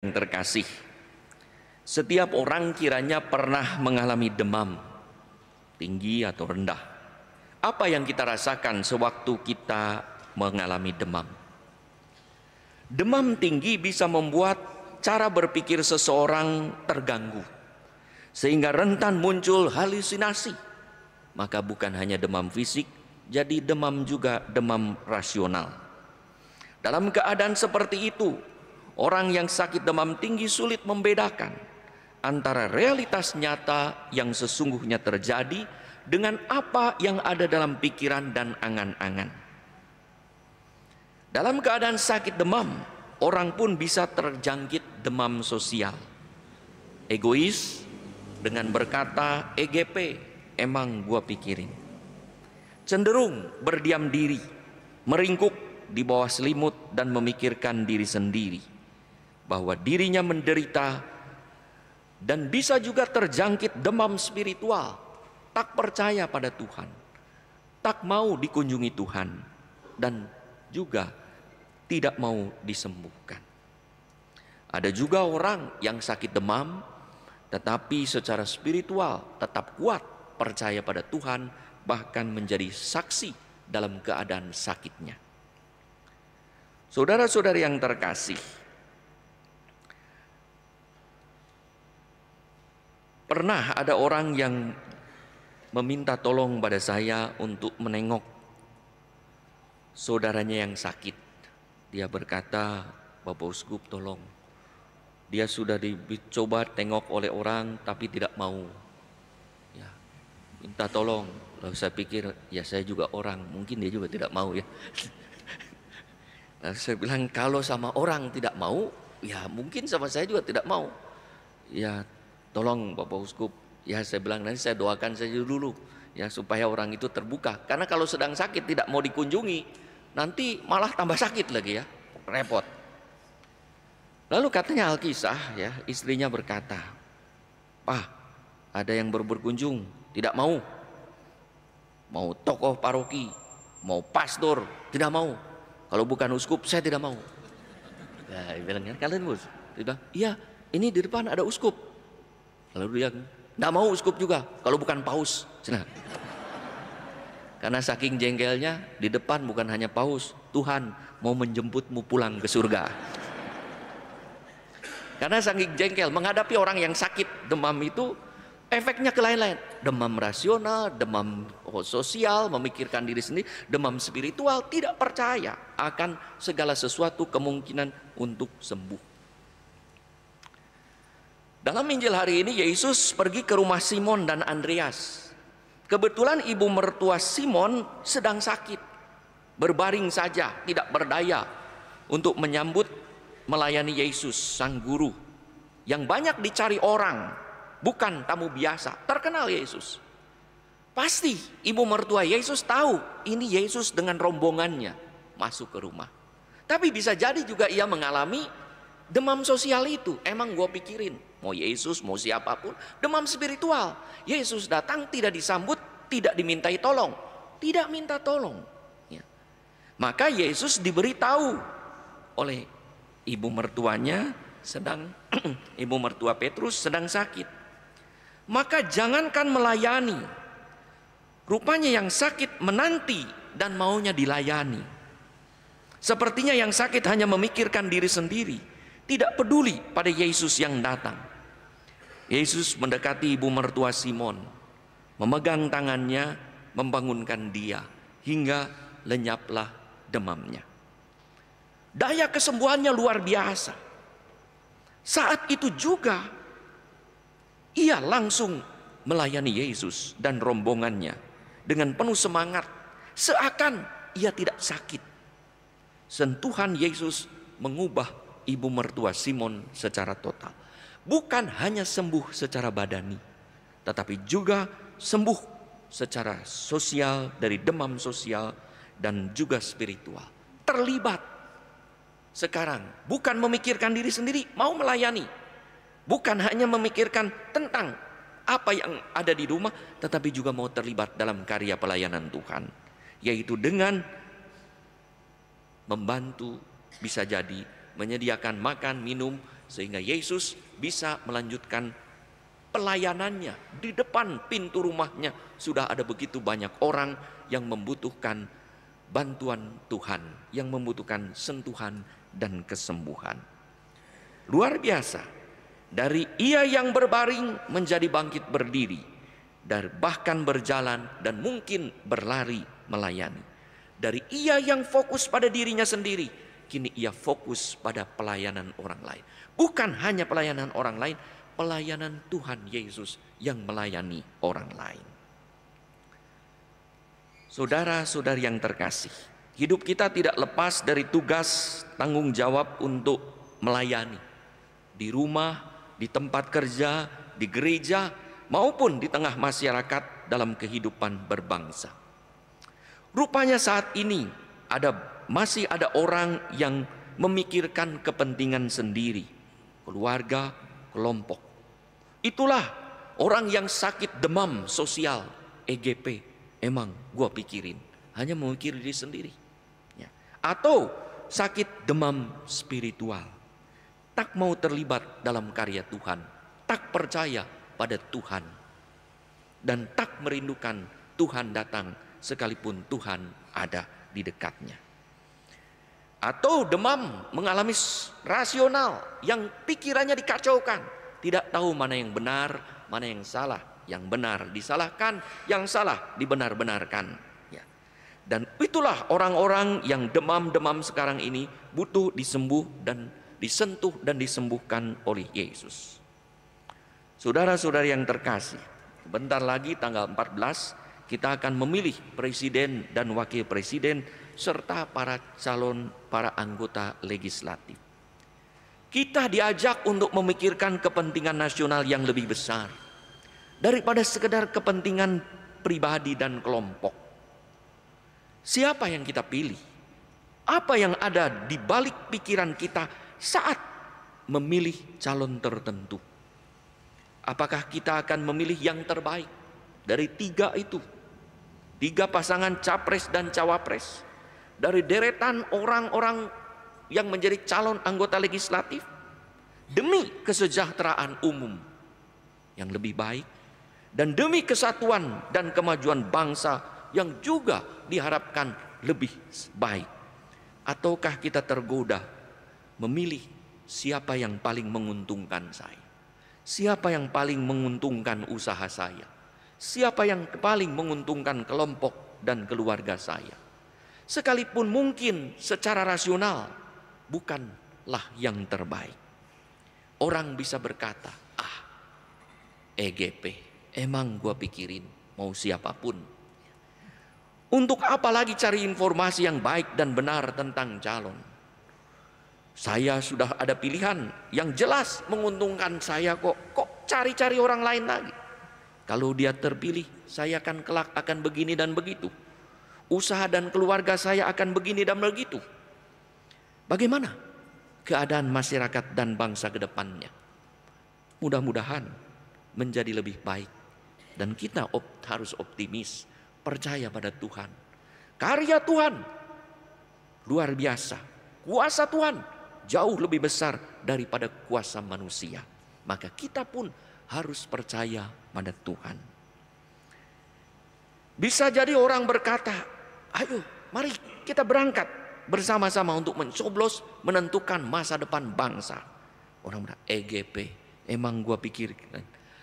Yang terkasih, setiap orang kiranya pernah mengalami demam, tinggi atau rendah. Apa yang kita rasakan sewaktu kita mengalami demam? Demam tinggi bisa membuat cara berpikir seseorang terganggu, sehingga rentan muncul halusinasi. Maka bukan hanya demam fisik, jadi demam juga demam rasional. Dalam keadaan seperti itu, orang yang sakit demam tinggi sulit membedakan antara realitas nyata yang sesungguhnya terjadi dengan apa yang ada dalam pikiran dan angan-angan. Dalam keadaan sakit demam, orang pun bisa terjangkit demam sosial. Egois dengan berkata, EGP, emang gua pikirin. Cenderung berdiam diri, meringkuk di bawah selimut dan memikirkan diri sendiri, bahwa dirinya menderita, dan bisa juga terjangkit demam spiritual, tak percaya pada Tuhan, tak mau dikunjungi Tuhan, dan juga tidak mau disembuhkan. Ada juga orang yang sakit demam, tetapi secara spiritual tetap kuat percaya pada Tuhan, bahkan menjadi saksi dalam keadaan sakitnya. Saudara-saudari yang terkasih, pernah ada orang yang meminta tolong pada saya untuk menengok saudaranya yang sakit. Dia berkata, Bapak Uskup tolong, dia sudah dicoba tengok oleh orang tapi tidak mau. Ya, minta tolong. Lalu saya pikir, ya saya juga orang, mungkin dia juga tidak mau ya. Lalu saya bilang, kalau sama orang tidak mau, ya mungkin sama saya juga tidak mau. Ya, tolong Bapak Uskup, ya saya bilang nanti saya doakan saja dulu ya supaya orang itu terbuka. Karena kalau sedang sakit tidak mau dikunjungi, nanti malah tambah sakit lagi ya, repot. Lalu katanya Alkisah ya, istrinya berkata, Pak, ada yang berkunjung, tidak mau. Mau tokoh paroki, mau pastor, tidak mau. Kalau bukan uskup, saya tidak mau. Ya, dia bilang, kalian bos? Dia bilang, iya, ini di depan ada uskup. Lalu dia, tidak mau uskup juga, kalau bukan paus. Nah, karena saking jengkelnya, di depan bukan hanya paus, Tuhan mau menjemputmu pulang ke surga. Karena saking jengkel, menghadapi orang yang sakit demam itu, efeknya ke lain-lain. Demam rasional, demam sosial, memikirkan diri sendiri, demam spiritual, tidak percaya akan segala sesuatu kemungkinan untuk sembuh. Dalam Injil hari ini, Yesus pergi ke rumah Simon dan Andreas. Kebetulan ibu mertua Simon sedang sakit, berbaring saja, tidak berdaya untuk menyambut, melayani Yesus, sang guru, yang banyak dicari orang, bukan tamu biasa, terkenal Yesus. Pasti ibu mertua Yesus tahu ini Yesus dengan rombongannya masuk ke rumah. Tapi bisa jadi juga ia mengalami demam sosial itu. Emang gue pikirin, mau Yesus, mau siapapun, demam spiritual. Yesus datang tidak disambut, tidak dimintai tolong, tidak minta tolong. Ya. Maka Yesus diberitahu oleh ibu mertuanya ibu mertua Petrus sedang sakit. Maka jangankan melayani, rupanya yang sakit menanti dan maunya dilayani. Sepertinya yang sakit hanya memikirkan diri sendiri, tidak peduli pada Yesus yang datang. Yesus mendekati ibu mertua Simon, memegang tangannya, membangunkan dia, hingga lenyaplah demamnya. Daya kesembuhannya luar biasa. Saat itu juga ia langsung melayani Yesus dan rombongannya dengan penuh semangat, seakan ia tidak sakit. Sentuhan Yesus mengubah ibu mertua Simon secara total. Bukan hanya sembuh secara badani, tetapi juga sembuh secara sosial, dari demam sosial dan juga spiritual. Terlibat sekarang, bukan memikirkan diri sendiri, mau melayani. Bukan hanya memikirkan tentang apa yang ada di rumah, tetapi juga mau terlibat dalam karya pelayanan Tuhan, yaitu dengan membantu, bisa jadi menyediakan makan, minum, sehingga Yesus bisa melanjutkan pelayanannya. Di depan pintu rumahnya sudah ada begitu banyak orang yang membutuhkan bantuan Tuhan, yang membutuhkan sentuhan dan kesembuhan. Luar biasa, dari ia yang berbaring menjadi bangkit berdiri, dan bahkan berjalan dan mungkin berlari melayani. Dari ia yang fokus pada dirinya sendiri, kini ia fokus pada pelayanan orang lain. Bukan hanya pelayanan orang lain, pelayanan Tuhan Yesus yang melayani orang lain. Saudara-saudari yang terkasih, hidup kita tidak lepas dari tugas tanggung jawab untuk melayani. Di rumah, di tempat kerja, di gereja, maupun di tengah masyarakat dalam kehidupan berbangsa. Rupanya saat ini masih ada orang yang memikirkan kepentingan sendiri, keluarga, kelompok. Itulah orang yang sakit demam sosial, EGP. Emang gua pikirin, hanya memikir diri sendiri. Ya. Atau sakit demam spiritual, tak mau terlibat dalam karya Tuhan, tak percaya pada Tuhan, dan tak merindukan Tuhan datang sekalipun Tuhan ada di dekatnya. Atau demam mengalami rasional yang pikirannya dikacaukan, tidak tahu mana yang benar, mana yang salah. Yang benar disalahkan, yang salah dibenar-benarkan. Ya. Dan itulah orang-orang yang demam-demam sekarang ini butuh disentuh dan disembuhkan oleh Yesus. Saudara-saudari yang terkasih, bentar lagi tanggal 14 kita akan memilih presiden dan wakil presiden serta para anggota legislatif. Kita diajak untuk memikirkan kepentingan nasional yang lebih besar daripada sekedar kepentingan pribadi dan kelompok. Siapa yang kita pilih? Apa yang ada di balik pikiran kita saat memilih calon tertentu? Apakah kita akan memilih yang terbaik dari tiga itu? Tiga pasangan capres dan cawapres, dari deretan orang-orang yang menjadi calon anggota legislatif, demi kesejahteraan umum yang lebih baik, dan demi kesatuan dan kemajuan bangsa yang juga diharapkan lebih baik. Ataukah kita tergoda memilih siapa yang paling menguntungkan saya, siapa yang paling menguntungkan usaha saya, siapa yang paling menguntungkan kelompok dan keluarga saya, sekalipun mungkin secara rasional bukanlah yang terbaik. Orang bisa berkata, EGP, emang gua pikirin mau siapapun. Untuk apa lagi cari informasi yang baik dan benar tentang calon? Saya sudah ada pilihan yang jelas menguntungkan saya kok. Kok cari-cari orang lain lagi? Kalau dia terpilih, saya akan kelak akan begini dan begitu. Usaha dan keluarga saya akan begini dan begitu. Bagaimana keadaan masyarakat dan bangsa ke depannya? Mudah-mudahan menjadi lebih baik. Dan kita harus optimis, percaya pada Tuhan. Karya Tuhan luar biasa. Kuasa Tuhan jauh lebih besar daripada kuasa manusia. Maka kita pun harus percaya pada Tuhan. Bisa jadi orang berkata, ayo mari kita berangkat bersama-sama untuk mencoblos menentukan masa depan bangsa. Orang berkata, EGP, emang gua pikir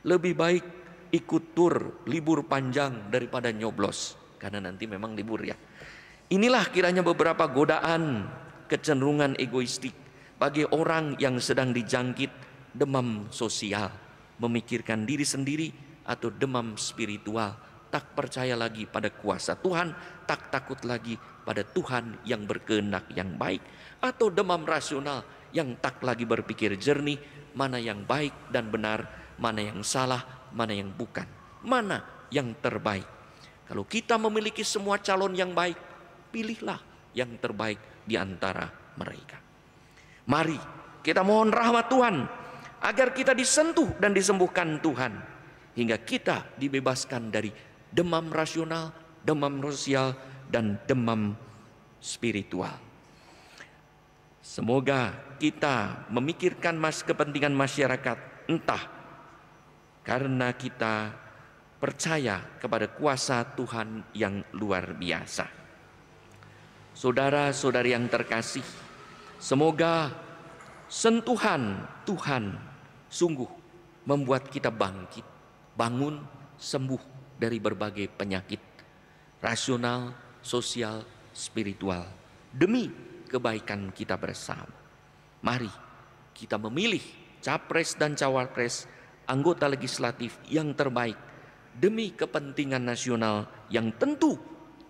lebih baik ikut tur libur panjang daripada nyoblos, karena nanti memang libur ya. Inilah kiranya beberapa godaan kecenderungan egoistik bagi orang yang sedang dijangkit demam sosial, memikirkan diri sendiri, atau demam spiritual, tak percaya lagi pada kuasa Tuhan, tak takut lagi pada Tuhan yang berkehendak yang baik, atau demam rasional yang tak lagi berpikir jernih mana yang baik dan benar, mana yang salah, mana yang bukan, mana yang terbaik. Kalau kita memiliki semua calon yang baik, pilihlah yang terbaik di antara mereka. Mari kita mohon rahmat Tuhan agar kita disentuh dan disembuhkan Tuhan, hingga kita dibebaskan dari demam rasional, demam sosial, dan demam spiritual. Semoga kita memikirkan kepentingan masyarakat, entah karena kita percaya kepada kuasa Tuhan yang luar biasa. Saudara-saudari yang terkasih, semoga sentuhan Tuhan sungguh membuat kita bangkit, bangun, sembuh dari berbagai penyakit rasional, sosial, spiritual, demi kebaikan kita bersama. Mari kita memilih capres dan cawapres, anggota legislatif yang terbaik demi kepentingan nasional yang tentu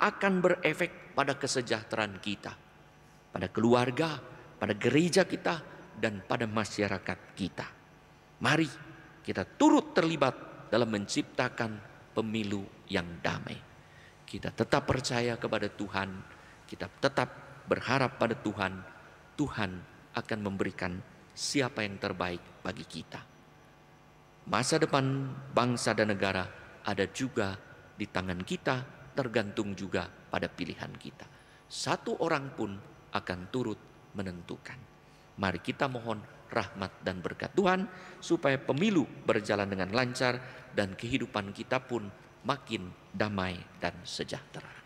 akan berefek pada kesejahteraan kita, pada keluarga, pada gereja kita, dan pada masyarakat kita. Mari kita turut terlibat dalam menciptakan pemilu yang damai. Kita tetap percaya kepada Tuhan, kita tetap berharap pada Tuhan. Tuhan akan memberikan siapa yang terbaik bagi kita. Masa depan bangsa dan negara ada juga di tangan kita, tergantung juga pada pilihan kita. Satu orang pun akan turut menentukan. Mari kita mohon rahmat dan berkat Tuhan supaya pemilu berjalan dengan lancar dan kehidupan kita pun makin damai dan sejahtera.